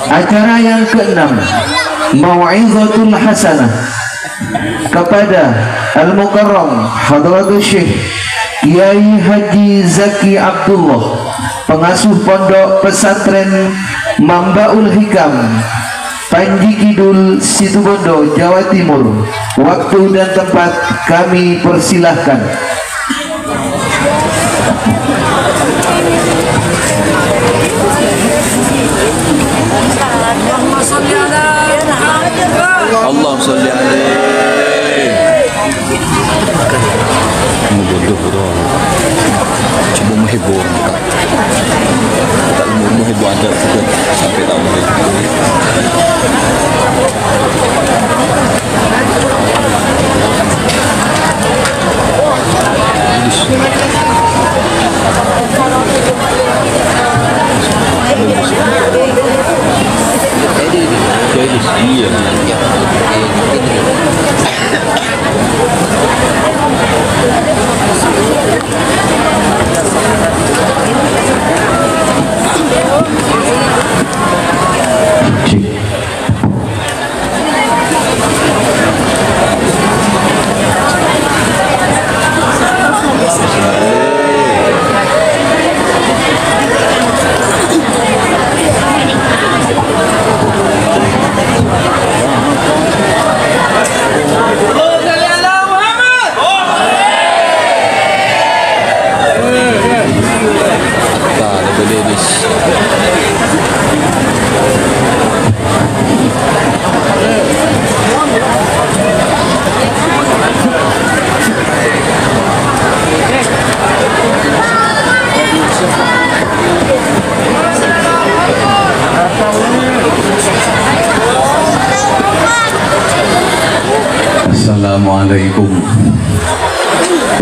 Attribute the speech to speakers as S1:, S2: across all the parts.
S1: Acara yang ke-6, Mau'izatul Hasanah kepada Al-Mukarram Hadratul Syekh Kiai Haji Zaki Abdullah, pengasuh Pondok Pesantren Mambaul Hikam, Panji Kidul, Situbondo, Jawa Timur. Waktu dan tempat kami persilahkan.
S2: Allah sholli alaihi. Coba menghibur, tak menghibur aja sampai tahu. Iya. Assalamualaikum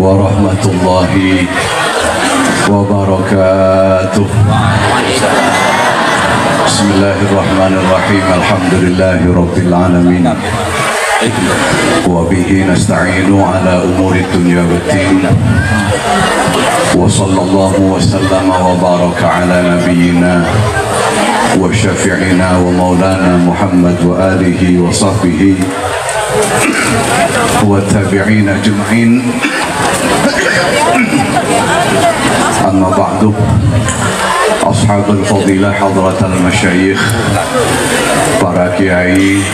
S2: warahmatullahi wabarakatuh. Bismillahirrahmanirrahim. Alhamdulillahi rabbil alamin. Wa bihi nasta'inu ala umuri dunya waddin. Wa sallallahu wa sallama wa baraka ala nabiyyina wa syafi'ina wa maulana Muhammad wa alihi wa sahbihi والتابعين أجمعين. أما بعد، أصحاب الفضيلة حضرة المشايخ, para kiai,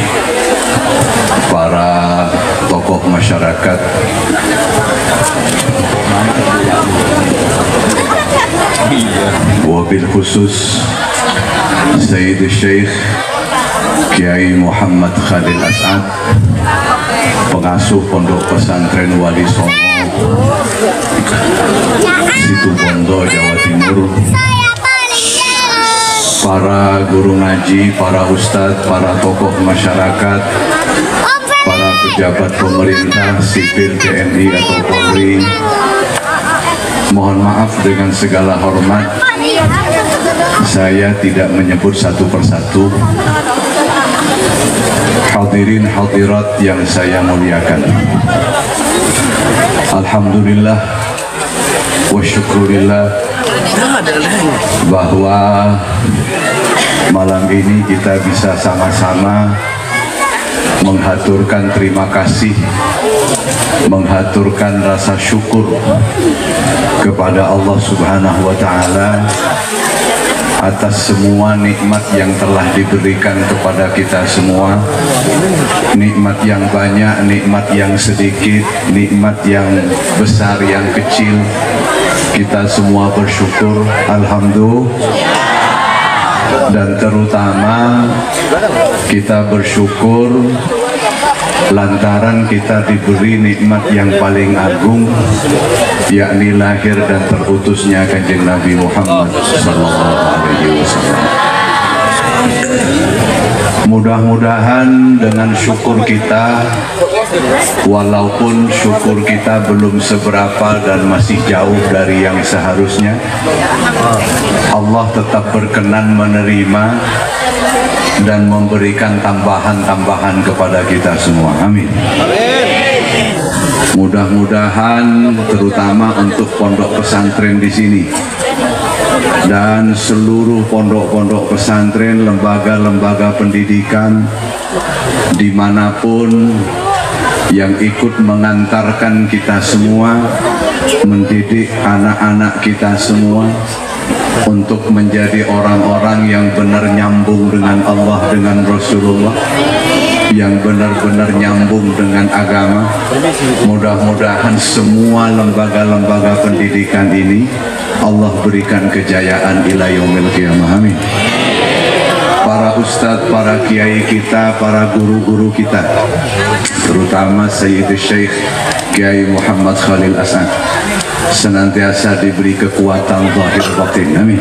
S2: para tokoh masyarakat, wabil khusus Sayyid Syekh Kiai Muhammad Khalil As'ad, pengasuh Pondok Pesantren Wali Songo, Situbondo, Jawa Timur, para guru ngaji, para ustadz, para tokoh masyarakat, para pejabat pemerintah, sipil, TNI atau Polri. Mohon maaf dengan segala hormat, saya tidak menyebut satu persatu. Hadirin hadirat yang saya muliakan, alhamdulillah wa syukurillah bahwa malam ini kita bisa sama-sama menghaturkan terima kasih, menghaturkan rasa syukur kepada Allah Subhanahu wa Ta'ala atas semua nikmat yang telah diberikan kepada kita semua. Nikmat yang banyak, nikmat yang sedikit, nikmat yang besar, yang kecil, kita semua bersyukur, alhamdulillah. Dan terutama kita bersyukur lantaran kita diberi nikmat yang paling agung, yakni lahir dan terutusnya Kanjeng Nabi Muhammad SAW. Mudah-mudahan dengan syukur kita, walaupun syukur kita belum seberapa dan masih jauh dari yang seharusnya, Allah tetap berkenan menerima dan memberikan tambahan-tambahan kepada kita semua. Amin. Mudah-mudahan terutama untuk pondok pesantren di sini, dan seluruh pondok-pondok pesantren, lembaga-lembaga pendidikan dimanapun yang ikut mengantarkan kita semua, mendidik anak-anak kita semua untuk menjadi orang-orang yang benar nyambung dengan Allah, dengan Rasulullah, yang benar-benar nyambung dengan agama. Mudah-mudahan semua lembaga-lembaga pendidikan ini Allah berikan kejayaan ila yaumil qiyamah. Amin. Para ustadz, para kiai kita, para guru-guru kita, terutama Sayyidul Syekh Kiai Muhammad Khalil As'ad, senantiasa diberi kekuatan zahir batin, amin,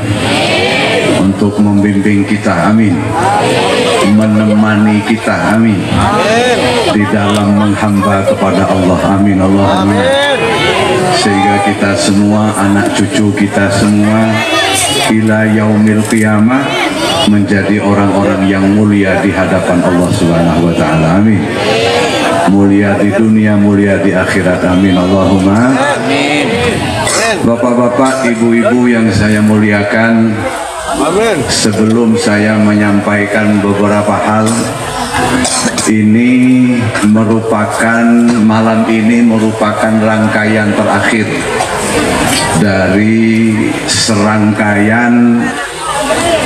S2: untuk membimbing kita, amin, menemani kita, amin, di dalam menghamba kepada Allah, amin, Allahumma, sehingga kita semua, anak cucu kita semua ila yaumil qiyamah menjadi orang-orang yang mulia di hadapan Allah Subhanahu wa taala. Amin. Mulia di dunia, mulia di akhirat. Amin. Allahumma amin. Bapak-bapak, ibu-ibu yang saya muliakan, amin. Sebelum saya menyampaikan beberapa hal, ini merupakan malam ini merupakan rangkaian terakhir dari serangkaian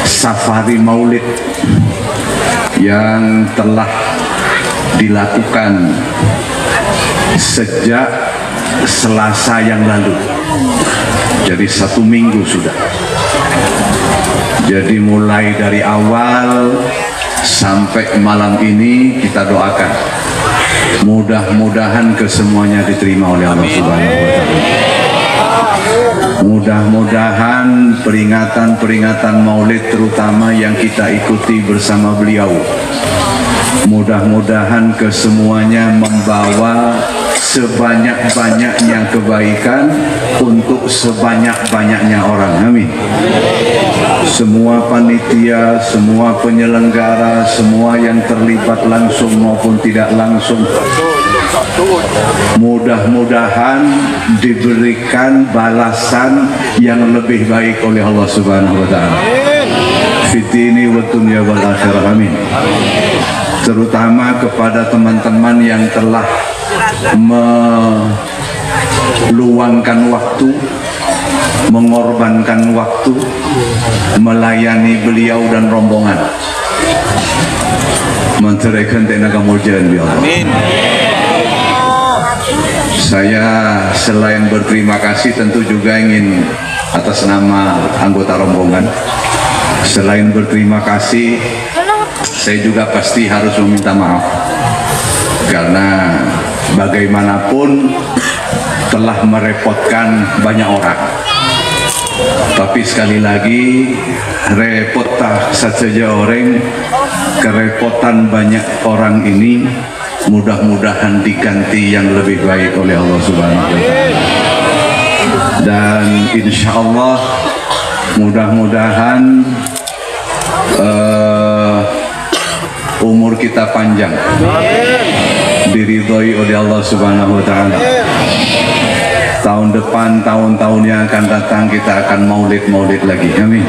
S2: safari maulid yang telah dilakukan sejak Selasa yang lalu. Jadi 1 minggu sudah. Jadi mulai dari awal sampai malam ini kita doakan, mudah-mudahan kesemuanya diterima oleh Allah Subhanahu wa taala. Mudah-mudahan peringatan-peringatan maulid terutama yang kita ikuti bersama beliau, mudah-mudahan kesemuanya membawa sebanyak-banyaknya kebaikan untuk sebanyak-banyaknya orang, amin. Semua panitia, semua penyelenggara, semua yang terlibat langsung maupun tidak langsung, mudah-mudahan diberikan balasan yang lebih baik oleh Allah Subhanahu wa taala. Fitini wa dunya wal akhirah, amin. Terutama kepada teman-teman yang telah meluangkan waktu, mengorbankan waktu, melayani beliau dan rombongan. Menceraikan tenaga murjaan ya Allah. Amin. Saya selain berterima kasih tentu juga ingin atas nama anggota rombongan, selain berterima kasih, saya juga pasti harus meminta maaf karena bagaimanapun telah merepotkan banyak orang. Tapi sekali lagi, repot tak saja orang, kerepotan banyak orang ini mudah-mudahan diganti yang lebih baik oleh Allah Subhanahu wa taala. Dan insya Allah mudah-mudahan umur kita panjang, diridhoi oleh Allah Subhanahu wa taala. Tahun depan, tahun-tahun yang akan datang kita akan maulid-maulid lagi, amin.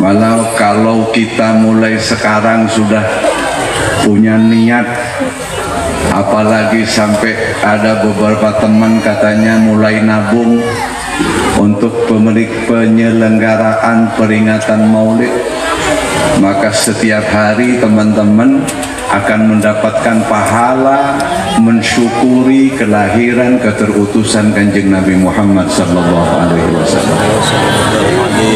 S2: Malah kalau kita mulai sekarang sudah punya niat, apalagi sampai ada beberapa teman katanya mulai nabung untuk penyelenggaraan peringatan maulid, maka setiap hari teman-teman akan mendapatkan pahala mensyukuri kelahiran keterutusan Kanjeng Nabi Muhammad sallallahu alaihi wasallam.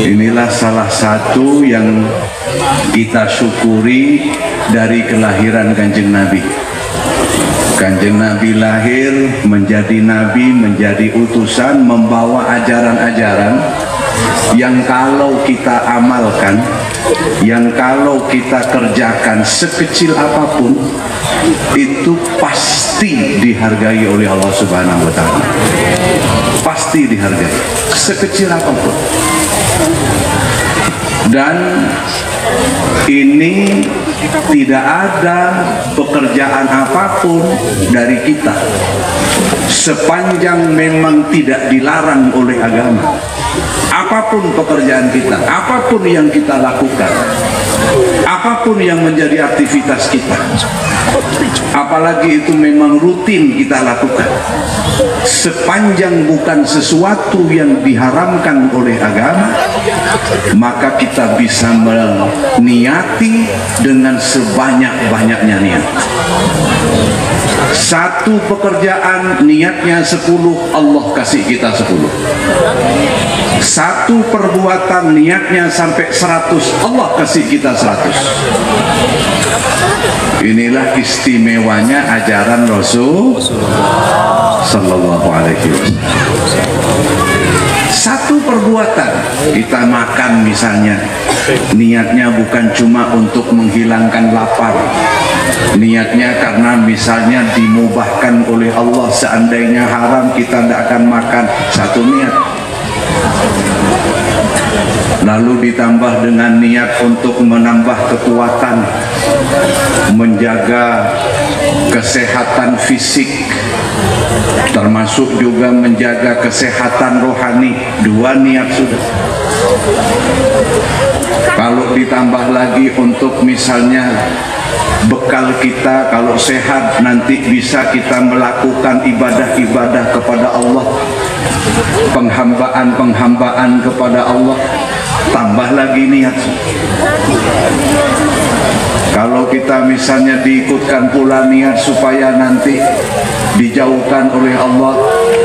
S2: Inilah salah satu yang kita syukuri dari kelahiran Kanjeng Nabi. Kanjeng Nabi lahir menjadi nabi, menjadi utusan, membawa ajaran-ajaran yang kalau kita amalkan, yang kalau kita kerjakan sekecil apapun, itu pasti dihargai oleh Allah Subhanahu wa taala. Pasti dihargai, sekecil apapun. Dan ini tidak ada pekerjaan apapun dari kita sepanjang memang tidak dilarang oleh agama. Apapun pekerjaan kita, apapun yang kita lakukan, apapun yang menjadi aktivitas kita, apalagi itu memang rutin kita lakukan, sepanjang bukan sesuatu yang diharamkan oleh agama, maka kita bisa meniati dengan sebanyak-banyaknya niat. Satu pekerjaan niatnya 10, Allah kasih kita 10. Satu perbuatan niatnya sampai 100, Allah kasih kita 100. Inilah istimewanya ajaran Rasul Sallallahu Alaihi Wasallam. Satu perbuatan kita makan misalnya, niatnya bukan cuma untuk menghilangkan lapar, niatnya karena misalnya dimubahkan oleh Allah, seandainya haram kita tidak akan makan, satu niat. Lalu ditambah dengan niat untuk menambah kekuatan, menjaga kesehatan fisik, termasuk juga menjaga kesehatan rohani. 2 niat sudah. Kalau ditambah lagi untuk misalnya bekal kita, kalau sehat nanti bisa kita melakukan ibadah-ibadah kepada Allah, penghambaan kepada Allah, tambah lagi niat. Kalau kita misalnya diikutkan pula niat supaya nanti dijauhkan oleh Allah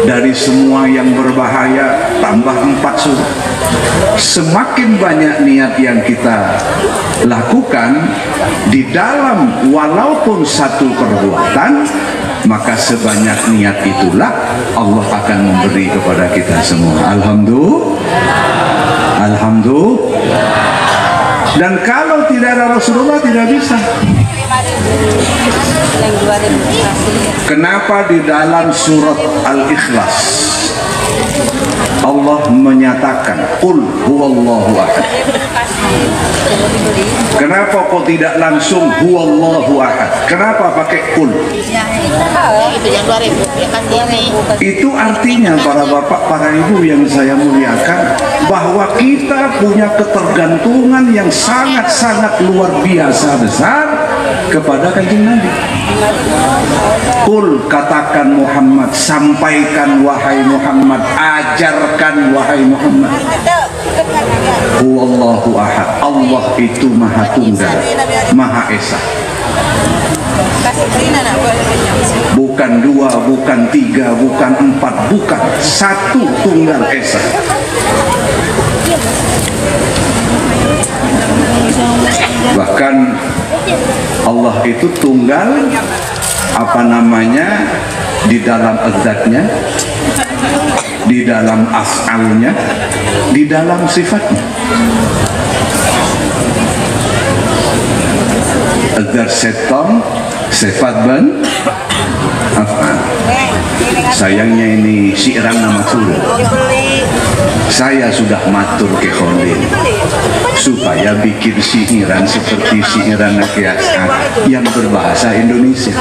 S2: dari semua yang berbahaya, tambah 4 sudah. Semakin banyak niat yang kita lakukan di dalam walaupun satu perbuatan, maka sebanyak niat itulah Allah akan memberi kepada kita semua. Alhamdulillah. Alhamdulillah. Dan kalau tidak ada Rasulullah tidak bisa. Kenapa di dalam surat Al-Ikhlas Allah menyatakan Qul huwallahu ahad? Kenapa kok tidak langsung huwallahu ahad? Kenapa pakai qul? Itu artinya para bapak, para ibu yang saya muliakan, bahwa kita punya ketergantungan yang sangat-sangat luar biasa besar kepada Kanjeng Nabi. Qul, katakan Muhammad, sampaikan wahai Muhammad, ajarkan wahai Muhammad. Huwallahu ahad, Allah itu maha tunggal, maha esa. Bukan 2, bukan 3, bukan 4, bukan, satu tunggal esa. Bahkan Allah itu tunggal, apa namanya, di dalam azatnya, di dalam af'alnya, di dalam sifatnya. Azat seton, sifat ben af'al. Sayangnya ini syi'ran nama surah. Saya sudah matur ke Khalil supaya bikin syi'ran seperti syi'ran Nakiasan yang berbahasa Indonesia.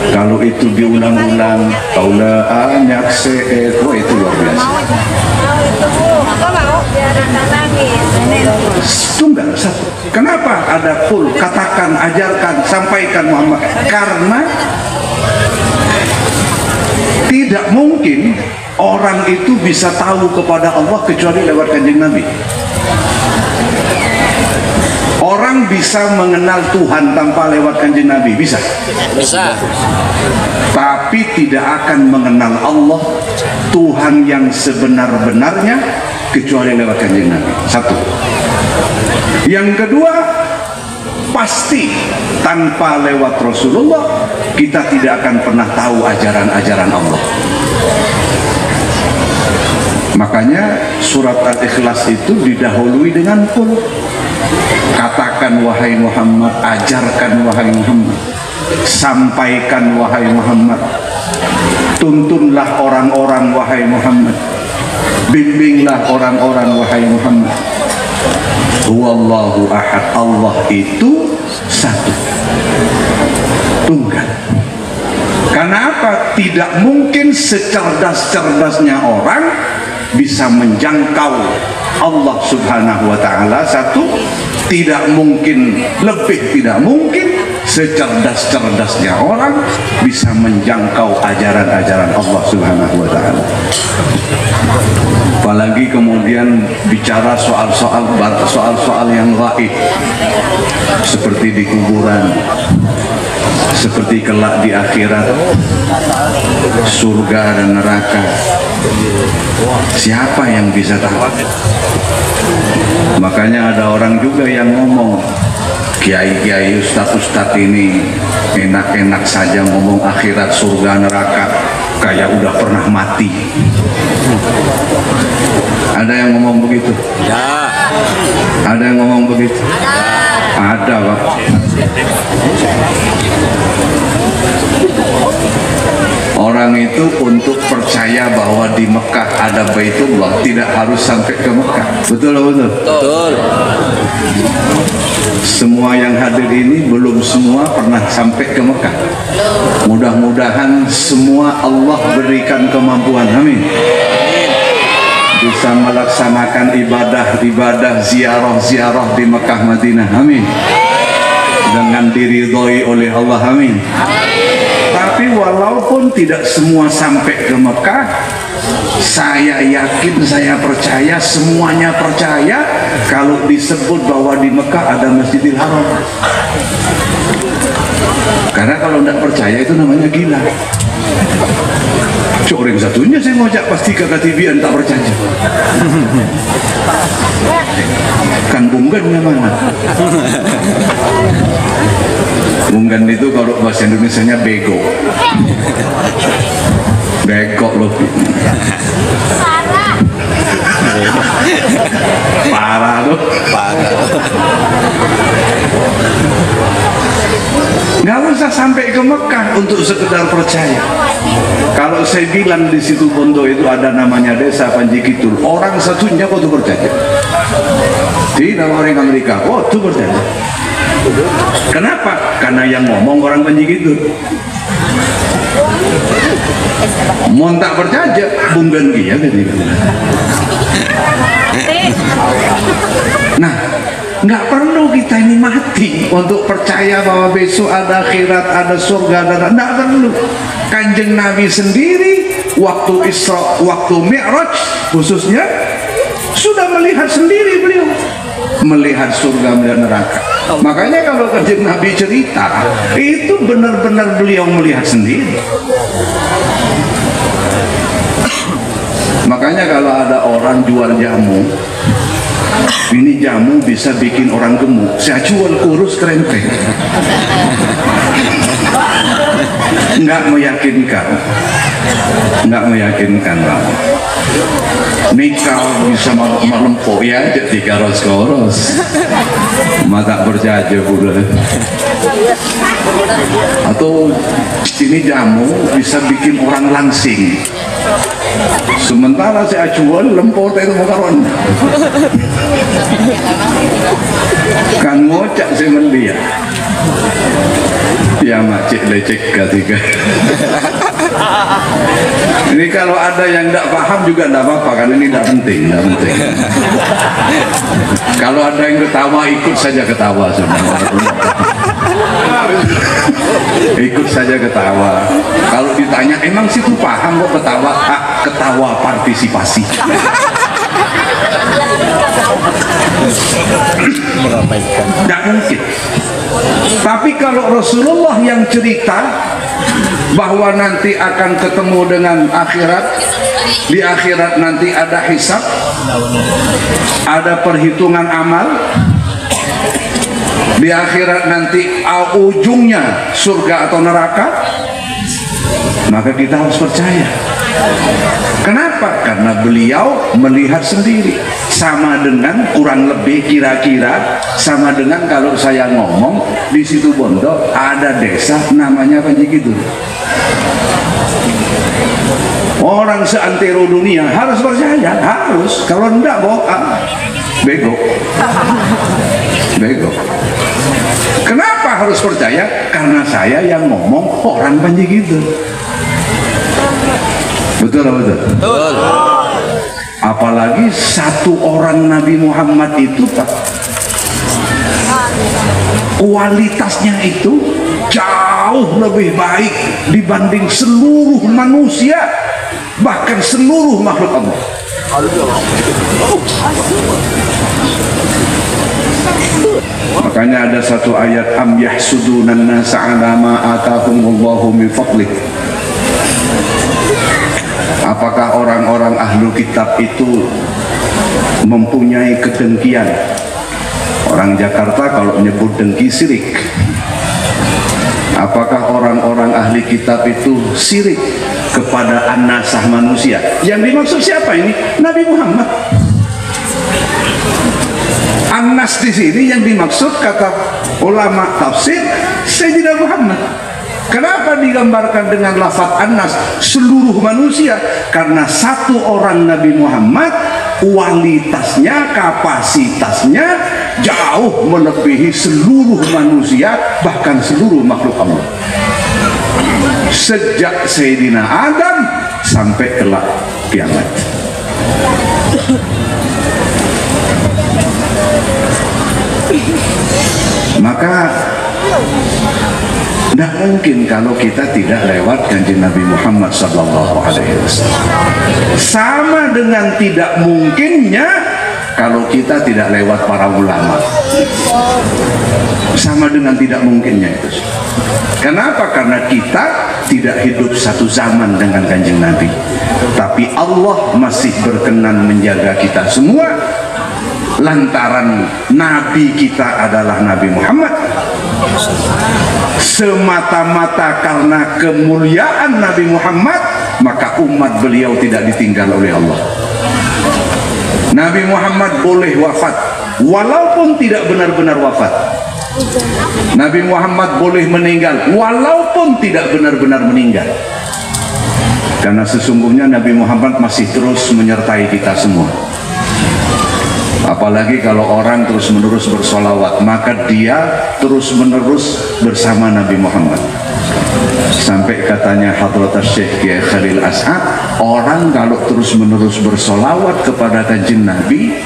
S2: Kalau itu diulang-ulang, taulaan yakse'et, wah itu luar biasa. Tunggal satu. Kenapa ada qul, katakan, ajarkan, sampaikan Muhammad? Karena tidak mungkin orang itu bisa tahu kepada Allah kecuali lewat Kanjeng Nabi. Orang bisa mengenal Tuhan tanpa lewat Kanjeng Nabi, bisa? Bisa. Tapi tidak akan mengenal Allah, Tuhan yang sebenar-benarnya, kecuali lewat Kanjeng Nabi. Satu. Yang kedua, pasti tanpa lewat Rasulullah kita tidak akan pernah tahu ajaran-ajaran Allah. Makanya surat Al-Ikhlas itu didahului dengan qul. Katakan wahai Muhammad, ajarkan wahai Muhammad, sampaikan wahai Muhammad, tuntunlah orang-orang wahai Muhammad, bimbinglah orang-orang wahai Muhammad. Huwallahu ahad, Allah itu satu, tunggal. Karena apa? Tidak mungkin secerdas-cerdasnya orang bisa menjangkau Allah subhanahu wa ta'ala satu. Tidak mungkin, lebih tidak mungkin secerdas-cerdasnya orang bisa menjangkau ajaran-ajaran Allah subhanahu wa ta'ala. Apalagi kemudian bicara soal-soal yang gaib, seperti di kuburan, seperti kelak di akhirat, surga dan neraka. Siapa yang bisa tahu? Makanya ada orang juga yang ngomong, kiai-kiai, ustadz-ustadz ini enak-enak saja ngomong akhirat, surga, neraka, kayak udah pernah mati. Ada yang ngomong begitu? Ya. Ada yang ngomong begitu? Ada, Pak. Orang itu untuk percaya bahwa di Mekah ada Baitullah tidak harus sampai ke Mekah. Betul betul? Betul. Semua yang hadir ini belum semua pernah sampai ke Mekah. Mudah-mudahan semua Allah berikan kemampuan. Amin. Bisa melaksanakan ibadah-ibadah, ziarah-ziarah di Mekah Madinah. Amin. Dengan diridhoi oleh Allah. Amin. Tapi walaupun tidak semua sampai ke Mekah, saya yakin, saya percaya, semuanya percaya kalau disebut bahwa di Mekah ada Masjidil Haram. Karena kalau tidak percaya itu namanya gila. Orang satunya saya ngajak pasti ke KTV tak percaya. Kan bunggannya mana? Bunggan itu kalau bahasa Indonesianya bego. Bego loh. Parah loh. Parah. Nggak usah sampai ke Mekah untuk sekedar percaya. Kalau saya bilang di situ Bondo itu ada namanya desa Panji Kidul, orang satunya kok tuh percaya. Tidak orang Amerika, kok tuh percaya. Kenapa? Karena yang ngomong orang Panji Kidul. Mau tak percaya, bunggan dia gitu. Nah, nggak perlu kita ini mati untuk percaya bahwa besok ada akhirat, ada surga, ada nggak perlu. Kanjeng Nabi sendiri waktu Isra, waktu Mi'raj khususnya sudah melihat sendiri beliau, melihat surga, melihat neraka. Makanya kalau Kanjeng Nabi cerita itu benar-benar beliau melihat sendiri. Makanya kalau ada orang jual jamu, ini jamu bisa bikin orang gemuk, saya jual kurus kerempeng. Nggak meyakinkan, nggak meyakinkan Bang. Nikah bisa melempok ya jadi karos-koros, mata percaya pula. Atau ini jamu bisa bikin orang langsing, sementara saya jual lempok itu makaron. Kan ngocak saya mendia. Ya macik lecek ketiga. Ini kalau ada yang tidak paham juga tidak apa-apa, kan ini tidak penting, tidak penting. Kalau ada yang ketawa, ikut saja ketawa sudah. Ikut saja ketawa. Kalau ditanya emang situ paham kok ketawa? Ketawa partisipasi. Tidak mungkin. Tapi kalau Rasulullah yang cerita bahwa nanti akan ketemu dengan akhirat, di akhirat nanti ada hisab, ada perhitungan amal, di akhirat nanti ujungnya surga atau neraka, maka kita harus percaya. Kenapa? Karena beliau melihat sendiri. Sama dengan kurang lebih kira-kira sama dengan kalau saya ngomong di situ Bondo ada desa namanya Panji Kidul. Orang seantero dunia harus percaya, harus. Kalau enggak bohong. Bego. Bego. Kenapa harus percaya? Karena saya yang ngomong orang banyak gitu. Betul atau betul? Betul. Apalagi satu orang Nabi Muhammad itu, Pak, kualitasnya itu jauh lebih baik dibanding seluruh manusia, bahkan seluruh makhluk Allah. Makanya ada satu ayat, am yahsudunan nasa ala ma atahumullahu min fadlih. Apakah orang-orang ahlu kitab itu mempunyai kedengkian? Orang Jakarta kalau menyebut dengki sirik. Apakah orang-orang ahli kitab itu sirik kepada an-nasah manusia? Yang dimaksud siapa ini? Nabi Muhammad. An-nas di sini yang dimaksud kata ulama tafsir Sayyidina Muhammad. Kenapa digambarkan dengan lafaz an-nas seluruh manusia? Karena satu orang Nabi Muhammad kualitasnya, kapasitasnya jauh melebihi seluruh manusia, bahkan seluruh makhluk Allah. Sejak Sayyidina Adam sampai kelak kiamat. Maka tidak mungkin kalau kita tidak lewat kanjeng Nabi Muhammad SAW. Sama dengan tidak mungkinnya kalau kita tidak lewat para ulama. Sama dengan tidak mungkinnya itu. Kenapa? Karena kita tidak hidup satu zaman dengan kanjeng Nabi, tapi Allah masih berkenan menjaga kita semua lantaran Nabi kita adalah Nabi Muhammad. Semata-mata karena kemuliaan Nabi Muhammad, maka umat beliau tidak ditinggal oleh Allah. Nabi Muhammad boleh wafat walaupun tidak benar-benar wafat. Nabi Muhammad boleh meninggal walaupun tidak benar-benar meninggal. Karena sesungguhnya Nabi Muhammad masih terus menyertai kita semua. Apalagi kalau orang terus-menerus bersolawat, maka dia terus-menerus bersama Nabi Muhammad. Sampai katanya Hadratus Syekh Kiai Khalil As'ad, orang kalau terus-menerus bersolawat kepada kanjeng Nabi,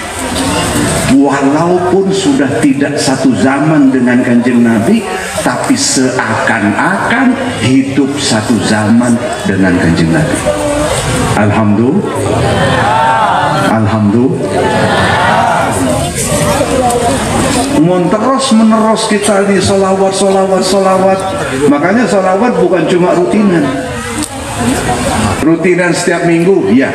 S2: walaupun sudah tidak satu zaman dengan kanjeng Nabi, tapi seakan-akan hidup satu zaman dengan kanjeng Nabi. Alhamdulillah. Alhamdulillah. Terus menerus kita di solawat. Makanya solawat bukan cuma rutinan setiap minggu, ya.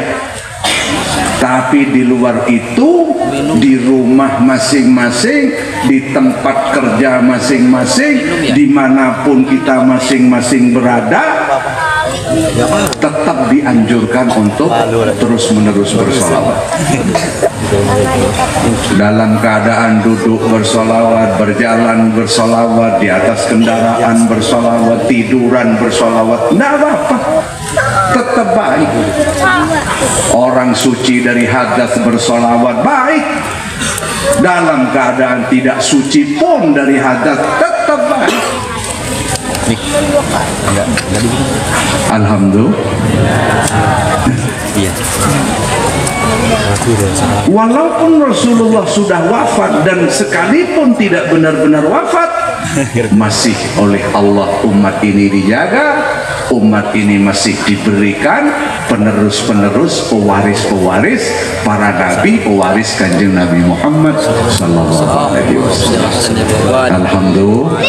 S2: Tapi di luar itu, di rumah masing-masing, di tempat kerja masing-masing, dimanapun kita masing-masing berada, tetap dianjurkan untuk terus-menerus bersolawat. Dalam keadaan duduk bersolawat, berjalan bersolawat, di atas kendaraan bersolawat, tiduran bersolawat, tidak apa-apa, tetap baik. Orang suci dari hadas bersolawat baik. Dalam keadaan tidak suci pun dari hadas tetap baik. Alhamdulillah. Walaupun Rasulullah sudah wafat dan sekalipun tidak benar-benar wafat, masih oleh Allah umat ini dijaga, umat ini masih diberikan penerus-penerus, pewaris-pewaris para nabi, pewaris kanjeng Nabi Muhammad sallallahu alaihi wasallam. Alhamdulillah.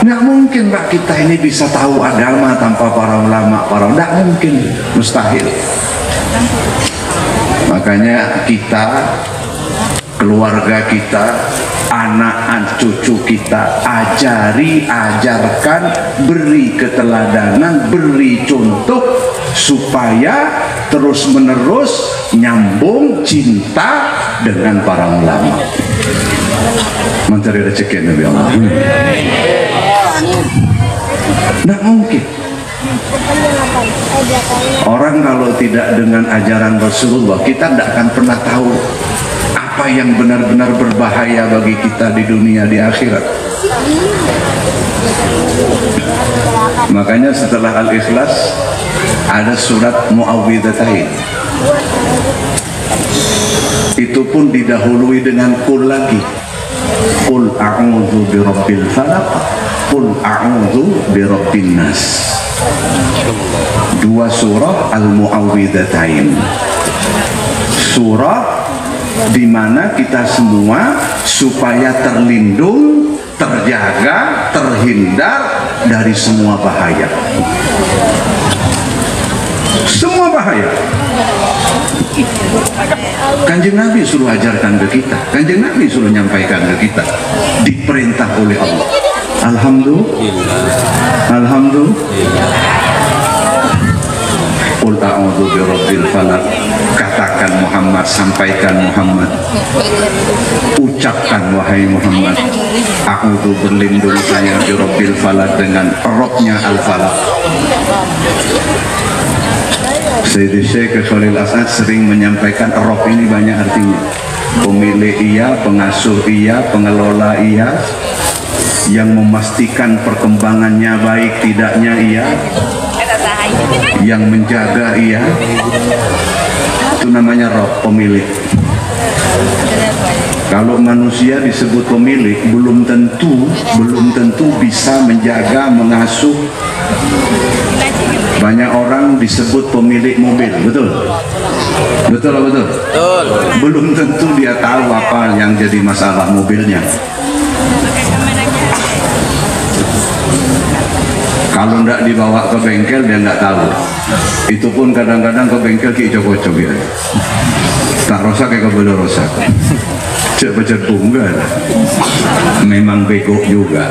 S2: Nggak mungkin Pak kita ini bisa tahu agama tanpa para ulama, nggak mungkin, mustahil. Makanya kita, keluarga kita, anak cucu kita, ajarkan, beri keteladanan, beri contoh supaya terus menerus nyambung cinta dengan para ulama, mencari rezeki Nabi Allah. Nggak mungkin. Orang kalau tidak dengan ajaran Rasulullah, kita tidak akan pernah tahu apa apa yang benar-benar berbahaya bagi kita di dunia, di akhirat. Makanya setelah Al-Ikhlas ada surat Muawwidzatain. Itu pun didahului dengan qul lagi. Qul a'udzu birabbil falaq, qul a'udzu birabbin nas. Dua surah Al-Muawwidzatain. Surah di mana kita semua supaya terlindung, terjaga, terhindar dari semua bahaya. Semua bahaya. Kanjeng Nabi suruh ajarkan ke kita, Kanjeng Nabi suruh nyampaikan ke kita, diperintah oleh Allah. Alhamdulillah. Alhamdulillah. Qul a'udzu birabbil falaq. Katakan Muhammad, sampaikan Muhammad, ucapkan wahai Muhammad, a'udzu, berlindung saya birabbil falaq, dengan Robnya Al-Falaq. Sayyidi Syekh Khalil As'ad sering menyampaikan Rob ini banyak artinya. Pemilik iya, pengasuh iya, pengelola iya, yang memastikan perkembangannya baik tidaknya iya, yang menjaga iya. Itu namanya Rob, pemilik. Kalau manusia disebut pemilik, belum tentu bisa menjaga, mengasuh. Banyak orang disebut pemilik mobil, betul? Betul. Belum tentu dia tahu apa yang jadi masalah mobilnya. Kalau tidak dibawa ke bengkel dia nggak tahu. Itu pun kadang-kadang ke bengkel ki cocok ya. Tak rosak kayak kebelo rosak. Cek baca tunggal. Memang bego juga.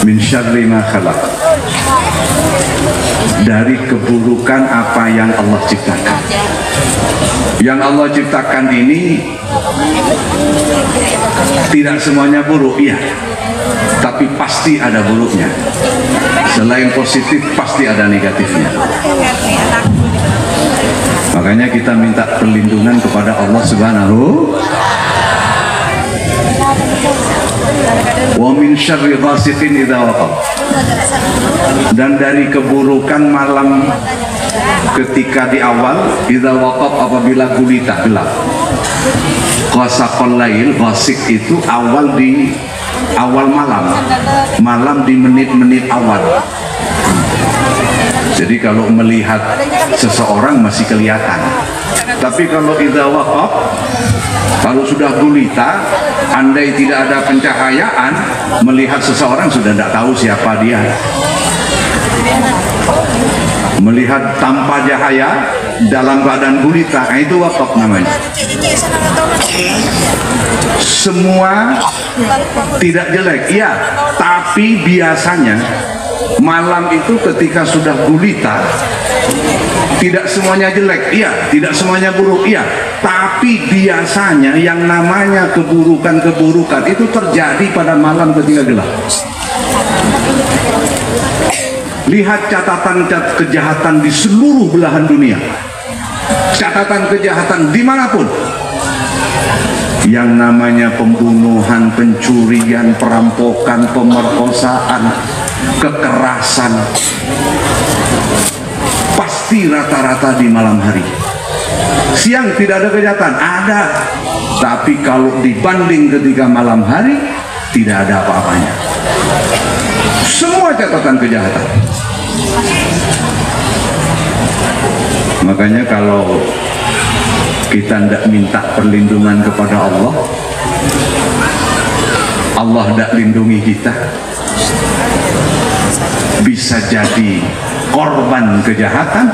S2: Min syarri ma khalaq. Dari keburukan apa yang Allah ciptakan. Yang Allah ciptakan ini tidak semuanya buruk, iya, tapi pasti ada buruknya. Selain positif pasti ada negatifnya. Makanya kita minta perlindungan kepada Allah Subhanahu. Wa min syarri ghasiqin idza waqab. Dan dari keburukan malam ketika di awal, idza waqab, apabila gulita gelap. Ghasaqal lail, ghasiq itu awal di awal malam di menit-menit awal. Jadi kalau melihat seseorang masih kelihatan. Tapi kalau idza waqab, kalau sudah gulita, andai tidak ada pencahayaan, melihat seseorang sudah tidak tahu siapa dia. Melihat tanpa cahaya dalam keadaan gulita, itu waqaf namanya. Semua tidak jelek, iya, tapi biasanya malam itu ketika sudah gulita, tidak semuanya jelek, iya, tidak semuanya buruk, iya, tapi biasanya yang namanya keburukan-keburukan itu terjadi pada malam ketika gelap. Lihat catatan kejahatan di seluruh belahan dunia, catatan kejahatan dimanapun, yang namanya pembunuhan, pencurian, perampokan, pemerkosaan, kekerasan, pasti rata-rata di malam hari. Siang tidak ada kejahatan, ada, tapi kalau dibanding ketika malam hari tidak ada apa-apanya. Semua catatan kejahatan. Makanya kalau kita tidak minta perlindungan kepada Allah, Allah tidak lindungi kita, bisa jadi korban kejahatan.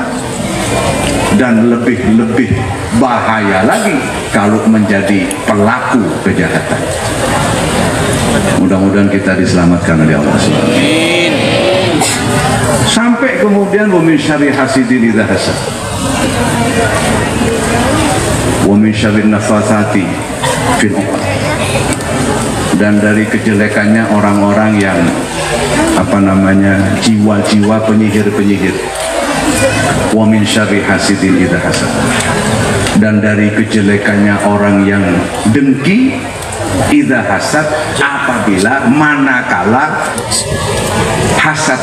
S2: Dan lebih bahaya lagi kalau menjadi pelaku kejahatan. Mudah-mudahan kita diselamatkan oleh Allah SWT. Sampai kemudian wa min syarri hasidin idza hasad, wa min syarri nafatsati fil 'uqad. Dan dari kejelekannya orang-orang yang jiwa-jiwa penyihir-penyihir. wa min syarri hasidin idza hasad. Dan dari kejelekannya orang yang dengki idza hasad, apabila manakala hasad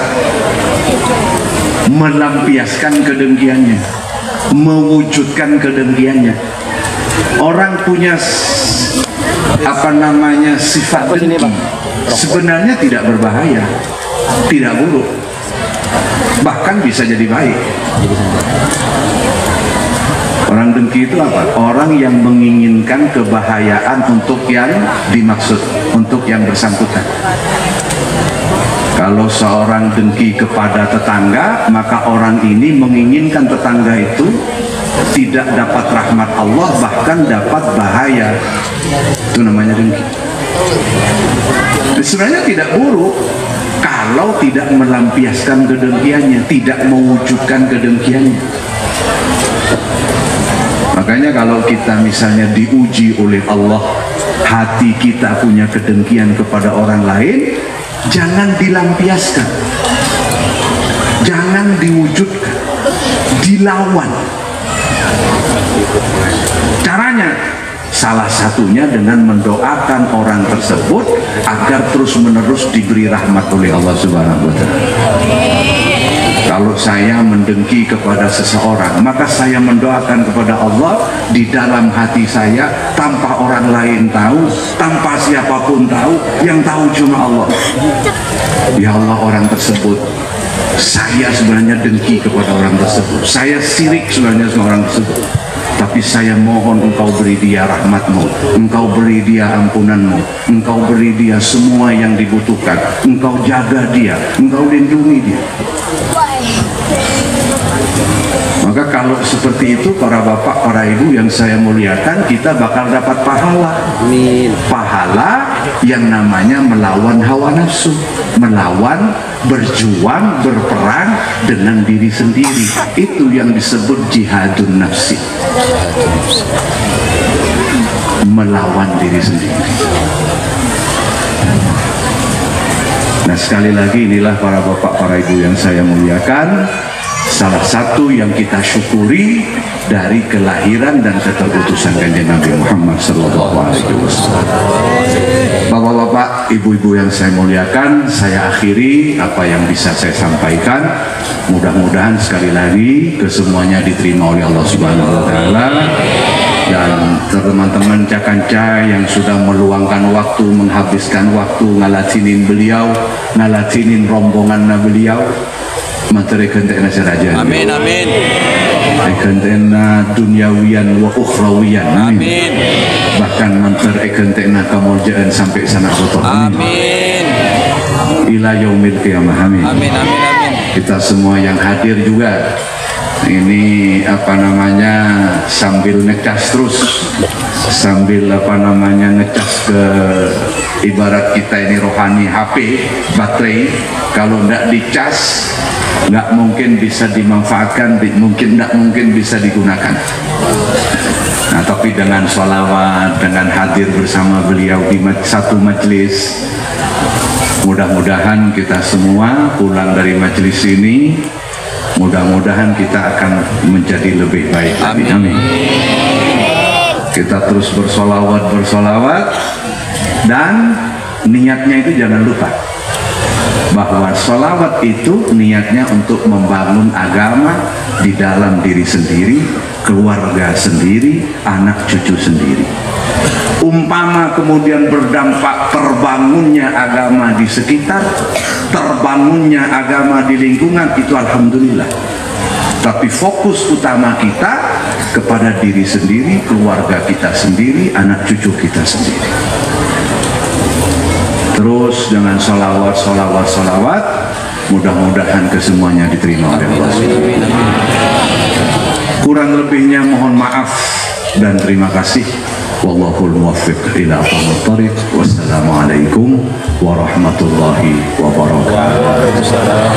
S2: melampiaskan kedengkiannya, mewujudkan kedengkiannya. Orang punya sifat dengki sebenarnya tidak berbahaya, tidak buruk, bahkan bisa jadi baik. Orang dengki itu apa? Orang yang menginginkan kebahayaan untuk yang dimaksud, untuk yang bersangkutan. Kalau seorang dengki kepada tetangga, maka orang ini menginginkan tetangga itu tidak dapat rahmat Allah, bahkan dapat bahaya. Itu namanya dengki. Sebenarnya tidak buruk kalau tidak melampiaskan kedengkiannya, tidak mewujudkan kedengkiannya. Makanya kalau kita misalnya diuji oleh Allah, hati kita punya kedengkian kepada orang lain, jangan dilampiaskan, jangan diwujudkan, dilawan. Caranya salah satunya dengan mendoakan orang tersebut agar terus-menerus diberi rahmat oleh Allah Subhanahu wa Ta'ala. Kalau saya mendengki kepada seseorang, maka saya mendoakan kepada Allah di dalam hati saya, tanpa orang lain tahu, tanpa siapapun tahu, yang tahu cuma Allah. Ya Allah, orang tersebut, saya sebenarnya dengki kepada orang tersebut, saya sirik sebenarnya sama orang tersebut, tapi saya mohon Engkau beri dia rahmat-Mu, Engkau beri dia ampunan-Mu, Engkau beri dia semua yang dibutuhkan, Engkau jaga dia, Engkau lindungi dia. Maka kalau seperti itu, para bapak, para ibu yang saya muliakan, kita bakal dapat pahala. Amin. Pahala yang namanya melawan hawa nafsu, melawan, berjuang, berperang dengan diri sendiri. Itu yang disebut jihadun nafsi, melawan diri sendiri. Nah, sekali lagi, inilah para bapak, para ibu yang saya muliakan, salah satu yang kita syukuri dari kelahiran dan keterutusan Kanjeng Nabi Muhammad SAW. Bapak-bapak, ibu-ibu yang saya muliakan, saya akhiri apa yang bisa saya sampaikan. Mudah-mudahan sekali lagi kesemuanya diterima oleh Allah Subhanahu wa Ta'ala. Dan teman-teman Cakanca yang sudah meluangkan waktu, menghabiskan waktu ngalatinin beliau, ngalatinin rombongan beliau, materi kentekna seraja. Amin, amin. Kentekna duniawian wa ukhrawian. Amin. Bahkan materi kentekna kemuliaan sampai sana betul. Amin. Ila yaumil qiyamah. Amin. Amin, amin, amin. Kita semua yang hadir juga ini sambil ngecas terus, sambil ngecas ke, ibarat kita ini rohani HP baterai, kalau nggak dicas nggak mungkin bisa dimanfaatkan, nggak mungkin bisa digunakan. Nah, tapi dengan sholawat, dengan hadir bersama beliau di satu majelis, mudah-mudahan kita semua pulang dari majelis ini, mudah-mudahan kita akan menjadi lebih baik. Amin. Amin. Kita terus bersolawat, dan niatnya itu jangan lupa bahwa solawat itu niatnya untuk membangun agama di dalam diri sendiri, keluarga sendiri, anak cucu sendiri. Umpama kemudian berdampak terbangunnya agama di sekitar, terbangunnya agama di lingkungan, itu alhamdulillah. Tapi fokus utama kita kepada diri sendiri, keluarga kita sendiri, anak cucu kita sendiri. Terus dengan solawat, mudah-mudahan kesemuanya diterima oleh Allah. Kurang lebihnya mohon maaf dan terima kasih. Wallahul muwaffiq ila aqwamit thariq. Wassalamualaikum warahmatullahi wabarakatuh.